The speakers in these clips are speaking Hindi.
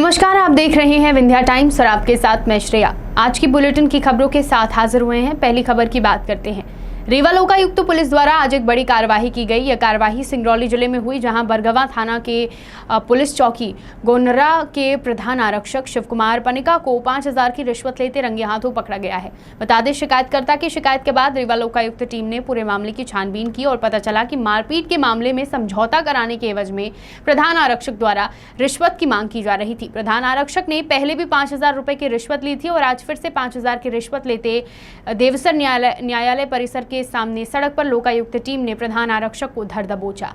नमस्कार, आप देख रहे हैं विंध्या टाइम्स और आपके साथ मैं श्रेया। आज की बुलेटिन की खबरों के साथ हाजिर हुए हैं। पहली खबर की बात करते हैं। रीवा लोकायुक्त पुलिस द्वारा आज एक बड़ी कार्रवाई की गई। यह कार्रवाई सिंगरौली जिले में हुई, जहां बरगवा थाना के पुलिस चौकी गोनरा के प्रधान आरक्षक शिव कुमार पनिका को 5000 की रिश्वत लेते रंगे हाथों पकड़ा गया है। बता दें, शिकायतकर्ता की शिकायत के बाद रीवा लोकायुक्त टीम ने पूरे मामले की छानबीन की और पता चला कि मारपीट के मामले में समझौता कराने के एवज में प्रधान आरक्षक द्वारा रिश्वत की मांग की जा रही थी। प्रधान आरक्षक ने पहले भी 5000 रुपए की रिश्वत ली थी और आज फिर से 5000 की रिश्वत लेते देवसर न्यायालय परिसर के सामने सड़क पर लोकायुक्त टीम ने प्रधान आरक्षक को धर दबोचा।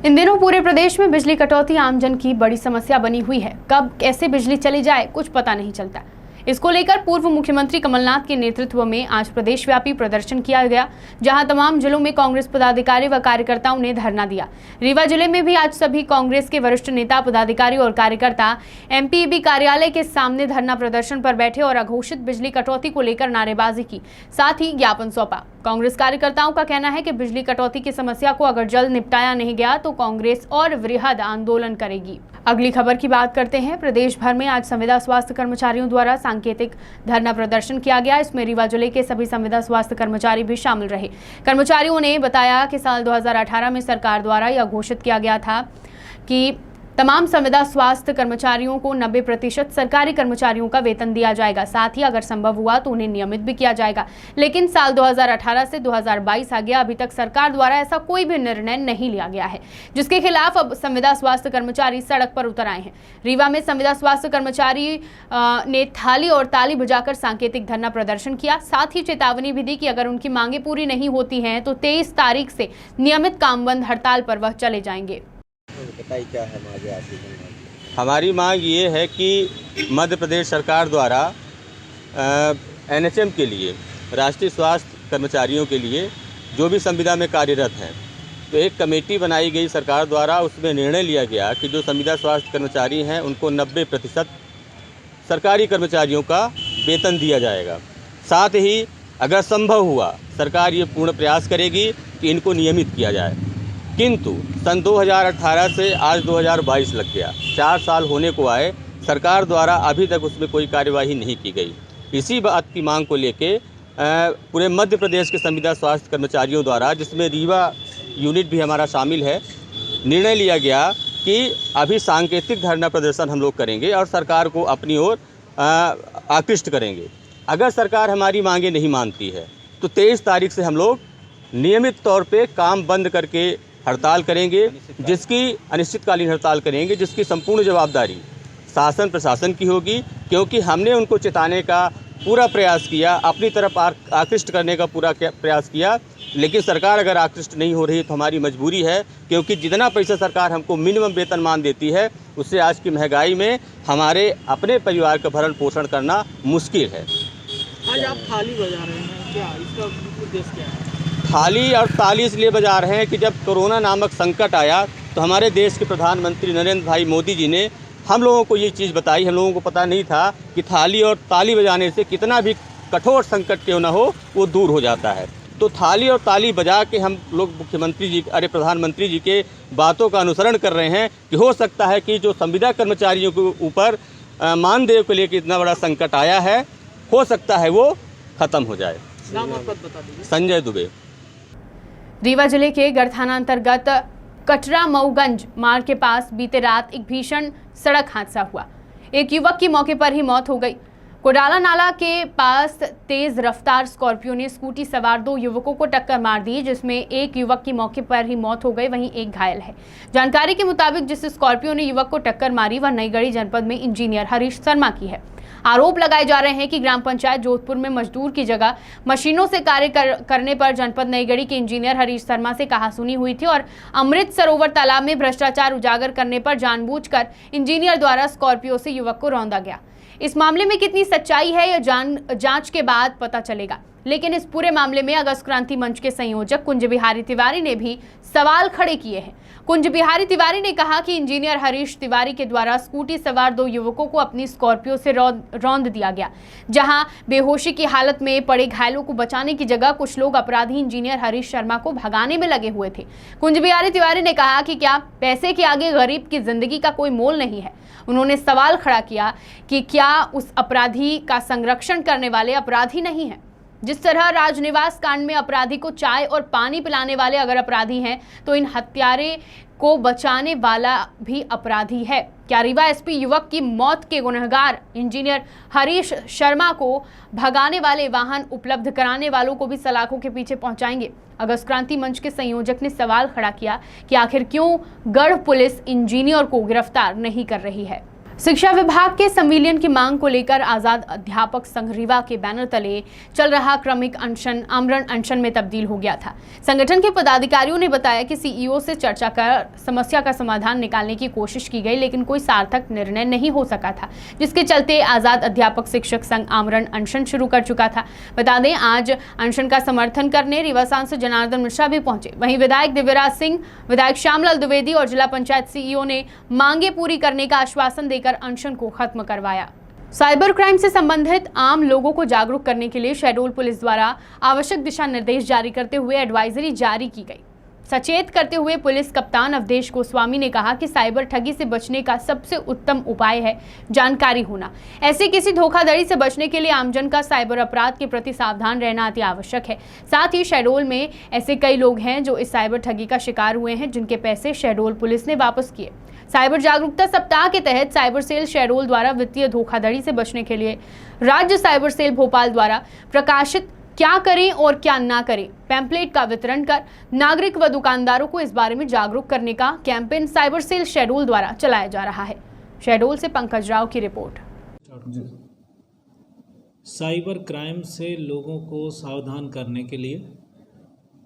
इन दिनों पूरे प्रदेश में बिजली कटौती आमजन की बड़ी समस्या बनी हुई है। कब कैसे बिजली चली जाए कुछ पता नहीं चलता। इसको लेकर पूर्व मुख्यमंत्री कमलनाथ के नेतृत्व में आज प्रदेशव्यापी प्रदर्शन किया गया, जहां तमाम जिलों में कांग्रेस पदाधिकारी व कार्यकर्ताओं ने धरना दिया। रीवा जिले में भी आज सभी कांग्रेस के वरिष्ठ नेता, पदाधिकारी और कार्यकर्ता एमपीईबी कार्यालय के सामने धरना प्रदर्शन पर बैठे और अघोषित बिजली कटौती को लेकर नारेबाजी की, साथ ही ज्ञापन सौंपा। कांग्रेस कार्यकर्ताओं का कहना है कि बिजली कटौती की समस्या को अगर जल्द निपटाया नहीं गया तो कांग्रेस और वृहद आंदोलन करेगी। अगली खबर की बात करते हैं। प्रदेश भर में आज संविदा स्वास्थ्य कर्मचारियों द्वारा सांकेतिक धरना प्रदर्शन किया गया। इसमें रीवा जिले के सभी संविदा स्वास्थ्य कर्मचारी भी शामिल रहे। कर्मचारियों ने बताया कि साल 2018 में सरकार द्वारा यह घोषित किया गया था कि तमाम संविदा स्वास्थ्य कर्मचारियों को 90% सरकारी कर्मचारियों का वेतन दिया जाएगा। साथ ही अगर संभव हुआ तो उन्हें नियमित भी किया जाएगा। लेकिन साल 2018 से 2022 आ गया, अभी तक सरकार द्वारा ऐसा कोई भी निर्णय नहीं लिया गया है, जिसके खिलाफ अब संविदा स्वास्थ्य कर्मचारी सड़क पर उतर आए हैं। रीवा में संविदा स्वास्थ्य कर्मचारी ने थाली और ताली बजाकर सांकेतिक धरना प्रदर्शन किया। साथ ही चेतावनी भी दी कि अगर उनकी मांगे पूरी नहीं होती हैं तो 23 तारीख से नियमित काम बंद हड़ताल पर वह चले जाएंगे। बताइए क्या है मांगे आपकी? हमारी मांग ये है कि मध्य प्रदेश सरकार द्वारा एनएचएम के लिए, राष्ट्रीय स्वास्थ्य कर्मचारियों के लिए जो भी संविदा में कार्यरत हैं, तो एक कमेटी बनाई गई सरकार द्वारा। उसमें निर्णय लिया गया कि जो संविदा स्वास्थ्य कर्मचारी हैं उनको 90% सरकारी कर्मचारियों का वेतन दिया जाएगा। साथ ही अगर संभव हुआ सरकार ये पूर्ण प्रयास करेगी कि इनको नियमित किया जाए। किंतु सन 2018 से आज 2022 लग गया, 4 साल होने को आए, सरकार द्वारा अभी तक उसमें कोई कार्यवाही नहीं की गई। इसी बात की मांग को लेके पूरे मध्य प्रदेश के संविदा स्वास्थ्य कर्मचारियों द्वारा, जिसमें रीवा यूनिट भी हमारा शामिल है, निर्णय लिया गया कि अभी सांकेतिक धरना प्रदर्शन हम लोग करेंगे और सरकार को अपनी ओर आकृष्ट करेंगे। अगर सरकार हमारी मांगे नहीं मानती है तो 23 तारीख से हम लोग नियमित तौर पे काम बंद करके हड़ताल करेंगे, जिसकी अनिश्चितकालीन हड़ताल करेंगे, जिसकी संपूर्ण जवाबदारी शासन प्रशासन की होगी। क्योंकि हमने उनको चेताने का पूरा प्रयास किया, अपनी तरफ आकृष्ट करने का पूरा प्रयास किया, लेकिन सरकार अगर आकृष्ट नहीं हो रही तो हमारी मजबूरी है। क्योंकि जितना पैसा सरकार हमको मिनिमम वेतन मान देती है, उससे आज की महंगाई में हमारे अपने परिवार का भरण पोषण करना मुश्किल है। आज आप थाली बजा रहे हैं, क्या इसका उद्देश्य क्या है? थाली और ताली इसलिए बजा रहे हैं कि जब कोरोना नामक संकट आया तो हमारे देश के प्रधानमंत्री नरेंद्र भाई मोदी जी ने हम लोगों को ये चीज़ बताई। हम लोगों को पता नहीं था कि थाली और ताली बजाने से कितना भी कठोर संकट क्यों ना हो वो दूर हो जाता है। तो थाली और ताली बजा के हम लोग प्रधानमंत्री जी के बातों का अनुसरण कर रहे हैं कि हो सकता है कि जो संविदा कर्मचारियों के ऊपर मानदेय को लेकर इतना बड़ा संकट आया है, हो सकता है वो ख़त्म हो जाए। नाम और पद बता दीजिए। संजय दुबे। रीवा जिले के गढ़ थाना अंतर्गत कटरा मऊगंज मार्ग के पास बीते रात एक भीषण सड़क हादसा हुआ। एक युवक की मौके पर ही मौत हो गई। कोडाला नाला के पास तेज रफ्तार स्कॉर्पियो ने स्कूटी सवार 2 युवकों को टक्कर मार दी, जिसमें एक युवक की मौके पर ही मौत हो गई, वहीं एक घायल है। जानकारी के मुताबिक जिस स्कॉर्पियो ने युवक को टक्कर मारी वह नईगढ़ी जनपद में इंजीनियर हरीश शर्मा की है। आरोप लगाए जा रहे हैं कि ग्राम पंचायत जोधपुर में मजदूर की जगह मशीनों से कार्य करने पर जनपद नईगढ़ी के इंजीनियर हरीश शर्मा से कहासुनी हुई थी और अमृत सरोवर तालाब में भ्रष्टाचार उजागर करने पर जानबूझकर इंजीनियर द्वारा स्कॉर्पियो से युवक को रौंदा गया। इस मामले में कितनी सच्चाई है यह जांच के बाद पता चलेगा। लेकिन इस पूरे मामले में अगस्त क्रांति मंच के संयोजक कुंज बिहारी तिवारी ने भी सवाल खड़े किए हैं। कुंज बिहारी तिवारी ने कहा कि इंजीनियर हरीश तिवारी के द्वारा स्कूटी सवार 2 युवकों को अपनी स्कॉर्पियो से रौंद दिया गया, जहां बेहोशी की हालत में पड़े घायलों को बचाने की जगह कुछ लोग अपराधी इंजीनियर हरीश शर्मा को भगाने में लगे हुए थे। कुंज बिहारी तिवारी ने कहा कि क्या पैसे के आगे गरीब की जिंदगी का कोई मोल नहीं है। उन्होंने सवाल खड़ा किया कि क्या उस अपराधी का संरक्षण करने वाले अपराधी नहीं है। जिस तरह राजनिवास कांड में अपराधी को चाय और पानी पिलाने वाले अगर अपराधी हैं, तो इन हत्यारे को बचाने वाला भी अपराधी है। क्या रीवा एसपी युवक की मौत के गुनहगार इंजीनियर हरीश शर्मा को भगाने वाले वाहन उपलब्ध कराने वालों को भी सलाखों के पीछे पहुंचाएंगे? अगस्त क्रांति मंच के संयोजक ने सवाल खड़ा किया कि आखिर क्यों गढ़ पुलिस इंजीनियर को गिरफ्तार नहीं कर रही है। शिक्षा विभाग के संविलियन की मांग को लेकर आजाद अध्यापक संघ रीवा के बैनर तले चल रहा क्रमिक अनशन आमरण अनशन में तब्दील हो गया था। संगठन के पदाधिकारियों ने बताया कि सीईओ से चर्चा कर समस्या का समाधान निकालने की कोशिश की गई, लेकिन कोई सार्थक निर्णय नहीं हो सका था, जिसके चलते आजाद अध्यापक शिक्षक संघ आमरण अनशन शुरू कर चुका था। बता दें, आज अनशन का समर्थन करने रीवा सांसद जनार्दन मिश्रा भी पहुंचे। वहीं विधायक दिव्यराज सिंह, विधायक श्यामलाल द्विवेदी और जिला पंचायत सीईओ ने मांगे पूरी करने का आश्वासन देकर अनशन को खत्म करवाया। साइबर क्राइम से संबंधित आम लोगों को जागरूक करने के लिए शहडोल पुलिस द्वारा आवश्यक दिशा निर्देश जारी करते हुए एडवाइजरी जारी की गई। सचेत करते हुए पुलिस कप्तान अवधेश गोस्वामी ने कहा कि साइबर ठगी से बचने का सबसे उत्तम उपाय है जानकारी होना। ऐसे किसी धोखाधड़ी से बचने के लिए आमजन का साइबर अपराध के प्रति सावधान रहना अति आवश्यक है। साथ ही शहडोल में ऐसे कई लोग हैं जो इस साइबर ठगी का शिकार हुए हैं, जिनके पैसे शहडोल पुलिस ने वापस किए। साइबर जागरूकता सप्ताह के तहत साइबर सेल शहडोल द्वारा वित्तीय धोखाधड़ी से बचने के लिए राज्य साइबर सेल भोपाल द्वारा प्रकाशित क्या करें और क्या ना करें पैम्पलेट का वितरण कर नागरिक व दुकानदारों को इस बारे में जागरूक करने का कैंपेन साइबर सेल शहडोल द्वारा चलाया जा रहा है। शहडोल से पंकज राव की रिपोर्ट। साइबर क्राइम से लोगों को सावधान करने के लिए,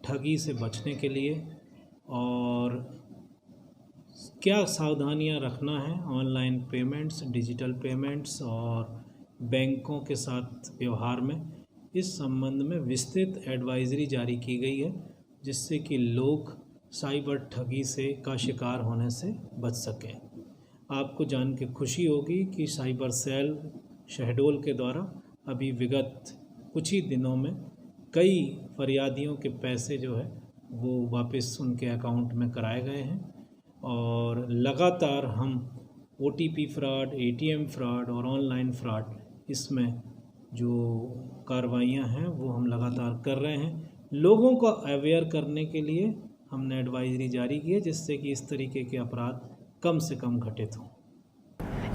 ठगी से बचने के लिए और क्या सावधानियां रखना है ऑनलाइन पेमेंट्स, डिजिटल पेमेंट्स और बैंकों के साथ व्यवहार में, इस संबंध में विस्तृत एडवाइजरी जारी की गई है, जिससे कि लोग साइबर ठगी का शिकार होने से बच सकें। आपको जान के खुशी होगी कि साइबर सेल शहडोल के द्वारा अभी विगत कुछ ही दिनों में कई फरियादियों के पैसे जो है वो वापस उनके अकाउंट में कराए गए हैं और लगातार हम OTP फ्रॉड, ATM फ्रॉड और ऑनलाइन फ्रॉड, इसमें जो कार्रवाइयाँ हैं वो हम लगातार कर रहे हैं। लोगों को अवेयर करने के लिए हमने एडवाइजरी जारी की है, जिससे कि इस तरीके के अपराध कम से कम घटित हों।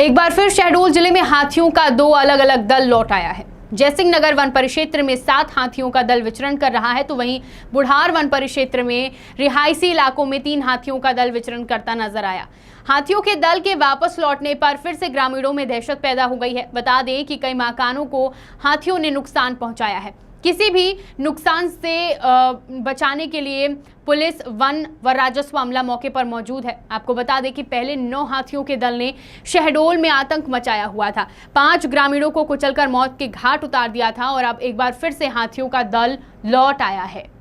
एक बार फिर शहडोल जिले में हाथियों का 2 अलग अलग दल लौट आया है। जयसिंह नगर वन परिक्षेत्र में 7 हाथियों का दल विचरण कर रहा है, तो वहीं बुढ़ार वन परिक्षेत्र में रिहायशी इलाकों में 3 हाथियों का दल विचरण करता नजर आया। हाथियों के दल के वापस लौटने पर फिर से ग्रामीणों में दहशत पैदा हो गई है। बता दें कि कई मकानों को हाथियों ने नुकसान पहुंचाया है। किसी भी नुकसान से बचाने के लिए पुलिस, वन व राजस्व अमला मौके पर मौजूद है। आपको बता दें कि पहले 9 हाथियों के दल ने शहडोल में आतंक मचाया हुआ था, 5 ग्रामीणों को कुचलकर मौत के घाट उतार दिया था और अब एक बार फिर से हाथियों का दल लौट आया है।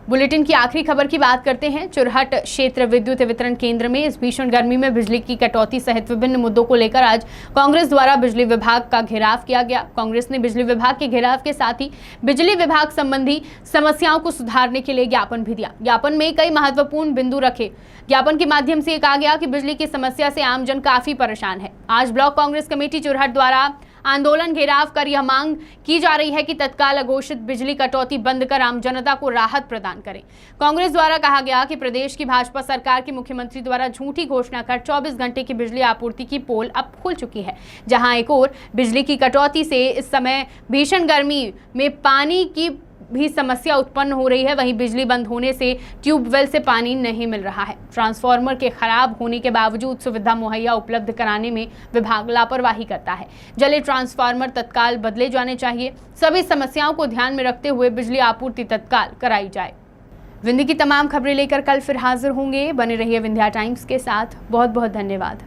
बुलेटिन की आखिरी खबर की बात करते हैं। चुरहट क्षेत्र विद्युत वितरण केंद्र में इस भीषण गर्मी में बिजली की कटौती सहित विभिन्न मुद्दों को लेकर आज कांग्रेस द्वारा बिजली विभाग का घेराव किया गया। कांग्रेस ने बिजली विभाग के घेराव के साथ ही बिजली विभाग संबंधी समस्याओं को सुधारने के लिए ज्ञापन भी दिया। ज्ञापन में कई महत्वपूर्ण बिंदु रखे। ज्ञापन के माध्यम से कहा गया कि बिजली की समस्या से आमजन काफी परेशान है। आज ब्लॉक कांग्रेस कमेटी चुरहट द्वारा आंदोलन घेराव कर यह मांग की जा रही है कि तत्काल अघोषित बिजली कटौती बंद कर आम जनता को राहत प्रदान करें। कांग्रेस द्वारा कहा गया कि प्रदेश की भाजपा सरकार के मुख्यमंत्री द्वारा झूठी घोषणा कर 24 घंटे की बिजली आपूर्ति की पोल अब खुल चुकी है, जहां एक और बिजली की कटौती से इस समय भीषण गर्मी में पानी की भी समस्या उत्पन्न हो रही है। वहीं बिजली बंद होने से ट्यूबवेल से पानी नहीं मिल रहा है। ट्रांसफार्मर के खराब होने के बावजूद सुविधा मुहैया उपलब्ध कराने में विभाग लापरवाही करता है। जले ट्रांसफार्मर तत्काल बदले जाने चाहिए। सभी समस्याओं को ध्यान में रखते हुए बिजली आपूर्ति तत्काल कराई जाए। विंध्य की तमाम खबरें लेकर कल फिर हाजिर होंगे। बने रहिए विंध्या टाइम्स के साथ। बहुत बहुत धन्यवाद।